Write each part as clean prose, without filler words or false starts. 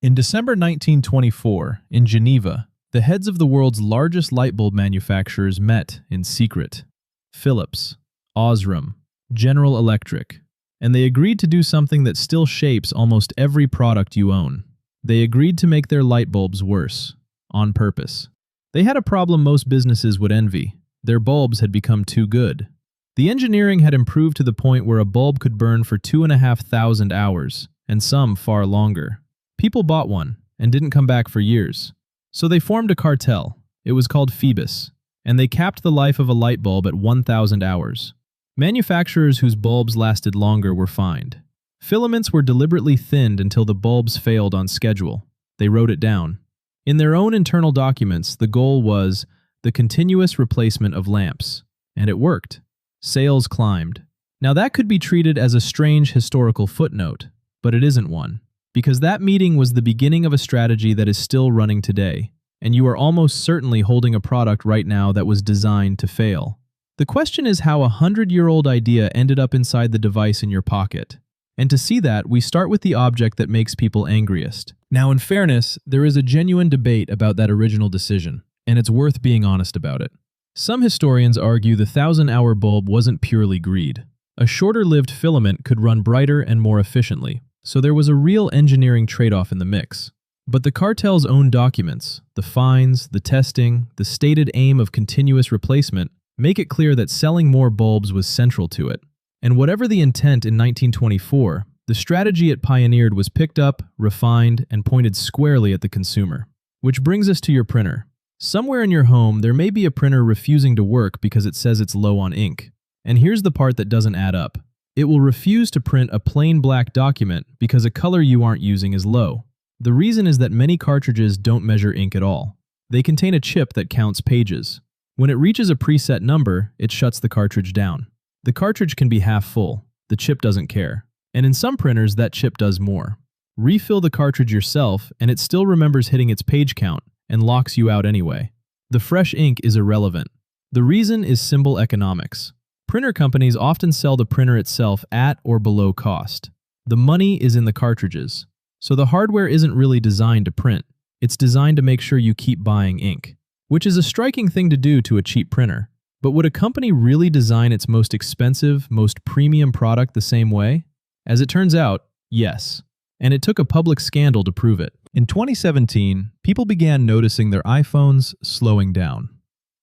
In December 1924, in Geneva, the heads of the world's largest light bulb manufacturers met in secret. Philips, Osram, General Electric, and they agreed to do something that still shapes almost every product you own. They agreed to make their light bulbs worse, on purpose. They had a problem most businesses would envy. Their bulbs had become too good. The engineering had improved to the point where a bulb could burn for 2,500 hours, and some far longer. People bought one, and didn't come back for years. So they formed a cartel. It was called Phoebus, and they capped the life of a light bulb at 1,000 hours. Manufacturers whose bulbs lasted longer were fined. Filaments were deliberately thinned until the bulbs failed on schedule. They wrote it down. In their own internal documents, the goal was the continuous replacement of lamps. And it worked. Sales climbed. Now that could be treated as a strange historical footnote, but it isn't one. Because that meeting was the beginning of a strategy that is still running today, and you are almost certainly holding a product right now that was designed to fail. The question is how a 100-year-old idea ended up inside the device in your pocket. And to see that, we start with the object that makes people angriest. Now, in fairness, there is a genuine debate about that original decision, and it's worth being honest about it. Some historians argue the 1,000-hour bulb wasn't purely greed. A shorter-lived filament could run brighter and more efficiently, so there was a real engineering trade-off in the mix. But the cartel's own documents, the fines, the testing, the stated aim of continuous replacement, make it clear that selling more bulbs was central to it. And whatever the intent in 1924, the strategy it pioneered was picked up, refined, and pointed squarely at the consumer. Which brings us to your printer. Somewhere in your home, there may be a printer refusing to work because it says it's low on ink. And here's the part that doesn't add up. It will refuse to print a plain black document because a color you aren't using is low. The reason is that many cartridges don't measure ink at all. They contain a chip that counts pages. When it reaches a preset number, it shuts the cartridge down. The cartridge can be half full. The chip doesn't care. And in some printers, that chip does more. Refill the cartridge yourself, and it still remembers hitting its page count and locks you out anyway. The fresh ink is irrelevant. The reason is symbol economics. Printer companies often sell the printer itself at or below cost. The money is in the cartridges. So the hardware isn't really designed to print. It's designed to make sure you keep buying ink, which is a striking thing to do to a cheap printer. But would a company really design its most expensive, most premium product the same way? As it turns out, yes. And it took a public scandal to prove it. In 2017, people began noticing their iPhones slowing down.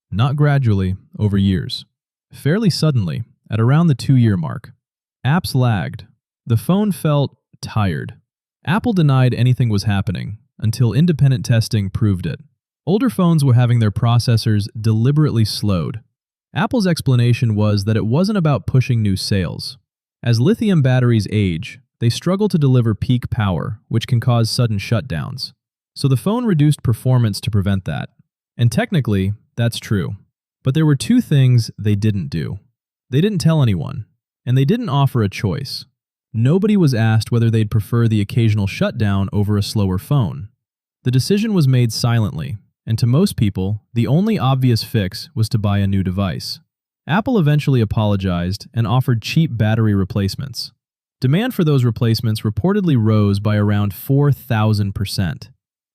Not gradually, over years. Fairly suddenly, at around the 2-year mark. Apps lagged. The phone felt tired. Apple denied anything was happening until independent testing proved it. Older phones were having their processors deliberately slowed. Apple's explanation was that it wasn't about pushing new sales. As lithium batteries age, they struggle to deliver peak power, which can cause sudden shutdowns. So the phone reduced performance to prevent that. And technically, that's true. But there were two things they didn't do. They didn't tell anyone, and they didn't offer a choice. Nobody was asked whether they'd prefer the occasional shutdown over a slower phone. The decision was made silently, and to most people, the only obvious fix was to buy a new device. Apple eventually apologized and offered cheap battery replacements. Demand for those replacements reportedly rose by around 4,000%.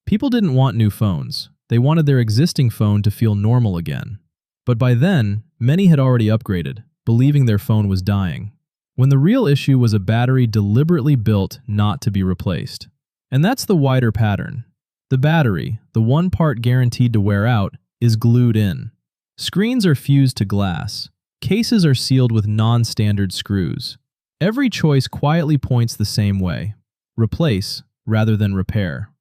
People didn't want new phones. They wanted their existing phone to feel normal again. But by then, many had already upgraded, believing their phone was dying. When the real issue was a battery deliberately built not to be replaced. And that's the wider pattern. The battery, the one part guaranteed to wear out, is glued in. Screens are fused to glass. Cases are sealed with non-standard screws. Every choice quietly points the same way. Replace rather than repair.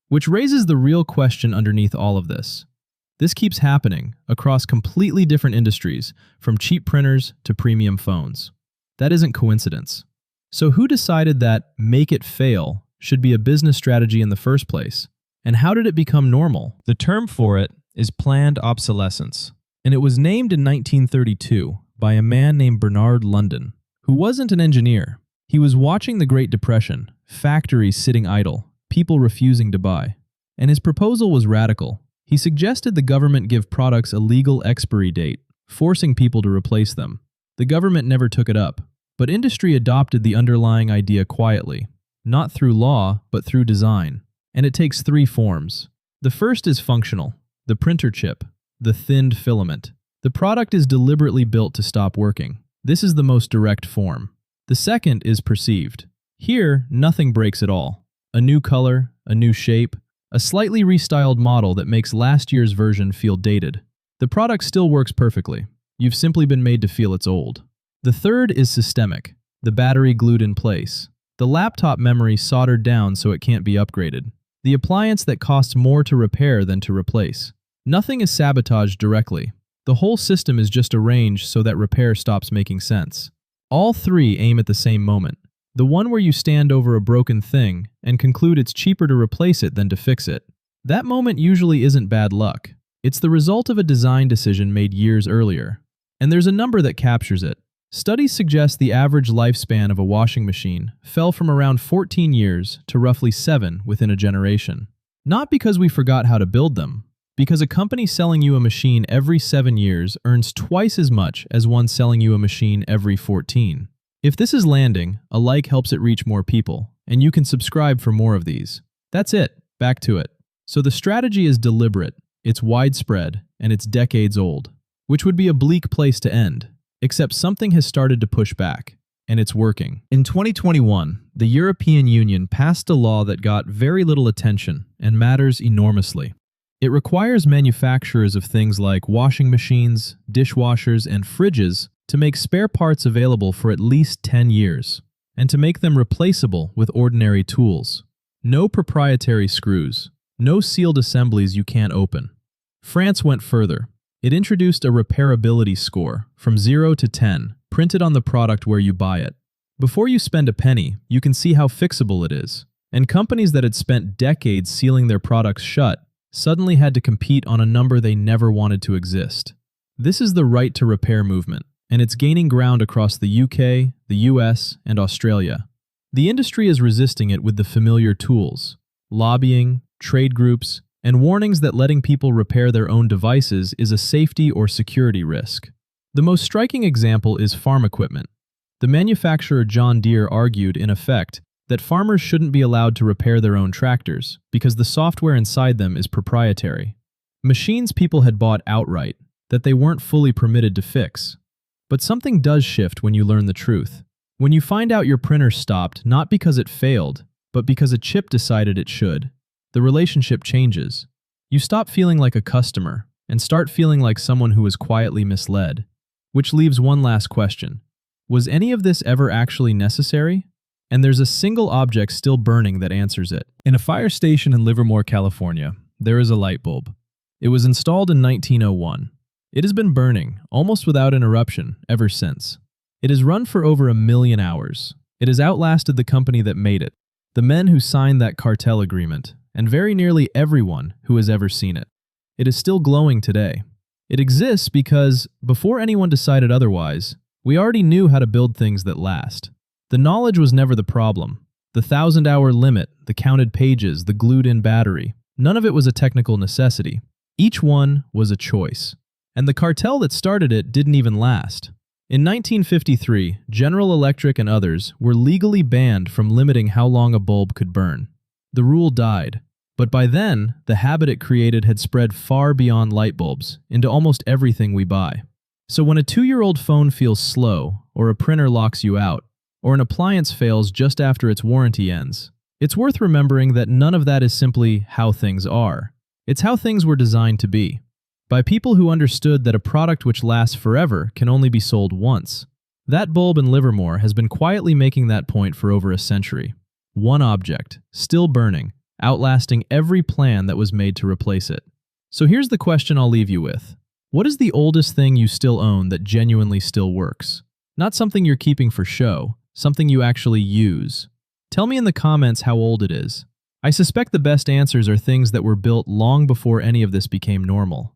Which raises the real question underneath all of this. This keeps happening across completely different industries, from cheap printers to premium phones. That isn't coincidence. So who decided that make it fail should be a business strategy in the first place? And how did it become normal? The term for it is planned obsolescence, and it was named in 1932 by a man named Bernard London, who wasn't an engineer. He was watching the Great Depression, factories sitting idle, people refusing to buy. And his proposal was radical. He suggested the government give products a legal expiry date, forcing people to replace them. The government never took it up, but industry adopted the underlying idea quietly, not through law, but through design. and it takes three forms. The first is functional, the printer chip, the thinned filament. The product is deliberately built to stop working. This is the most direct form. The second is perceived. Here, nothing breaks at all. A new color, a new shape, a slightly restyled model that makes last year's version feel dated. The product still works perfectly. You've simply been made to feel it's old. The third is systemic, the battery glued in place, the laptop memory soldered down so it can't be upgraded, the appliance that costs more to repair than to replace. Nothing is sabotaged directly. The whole system is just arranged so that repair stops making sense. All three aim at the same moment, the one where you stand over a broken thing and conclude it's cheaper to replace it than to fix it. That moment usually isn't bad luck. It's the result of a design decision made years earlier. And there's a number that captures it. Studies suggest the average lifespan of a washing machine fell from around 14 years to roughly 7 within a generation. Not because we forgot how to build them, because a company selling you a machine every 7 years earns twice as much as one selling you a machine every 14. If this is landing, a like helps it reach more people, and you can subscribe for more of these. That's it. Back to it. So the strategy is deliberate, it's widespread, and it's decades old, which would be a bleak place to end, except something has started to push back, and it's working. In 2021, the European Union passed a law that got very little attention and matters enormously. It requires manufacturers of things like washing machines, dishwashers, and fridges to make spare parts available for at least 10 years, and to make them replaceable with ordinary tools. No proprietary screws, no sealed assemblies you can't open. France went further. It introduced a repairability score from 0 to 10, printed on the product where you buy it. Before you spend a penny, you can see how fixable it is. And companies that had spent decades sealing their products shut suddenly had to compete on a number they never wanted to exist. This is the right to repair movement, and it's gaining ground across the UK, the US, and Australia. The industry is resisting it with the familiar tools: lobbying, trade groups, and warnings that letting people repair their own devices is a safety or security risk. The most striking example is farm equipment. The manufacturer John Deere argued, in effect, that farmers shouldn't be allowed to repair their own tractors because the software inside them is proprietary. Machines people had bought outright, that they weren't fully permitted to fix. But something does shift when you learn the truth. When you find out your printer stopped not because it failed, but because a chip decided it should, the relationship changes. You stop feeling like a customer and start feeling like someone who was quietly misled. Which leaves one last question. Was any of this ever actually necessary? And there's a single object still burning that answers it. In a fire station in Livermore, California, there is a light bulb. It was installed in 1901. It has been burning, almost without interruption, ever since. It has run for over 1 million hours. It has outlasted the company that made it, the men who signed that cartel agreement, and very nearly everyone who has ever seen it. It is still glowing today. It exists because, before anyone decided otherwise, we already knew how to build things that last. The knowledge was never the problem. The 1,000-hour limit, the counted pages, the glued-in battery, none of it was a technical necessity. Each one was a choice. And the cartel that started it didn't even last. In 1953, General Electric and others were legally banned from limiting how long a bulb could burn. The rule died. But by then, the habit it created had spread far beyond light bulbs into almost everything we buy. So when a 2-year-old phone feels slow, or a printer locks you out, or an appliance fails just after its warranty ends, it's worth remembering that none of that is simply how things are. It's how things were designed to be, by people who understood that a product which lasts forever can only be sold once. That bulb in Livermore has been quietly making that point for over a century. One object, still burning, outlasting every plan that was made to replace it. So here's the question I'll leave you with. What is the oldest thing you still own that genuinely still works? Not something you're keeping for show, something you actually use. Tell me in the comments how old it is. I suspect the best answers are things that were built long before any of this became normal.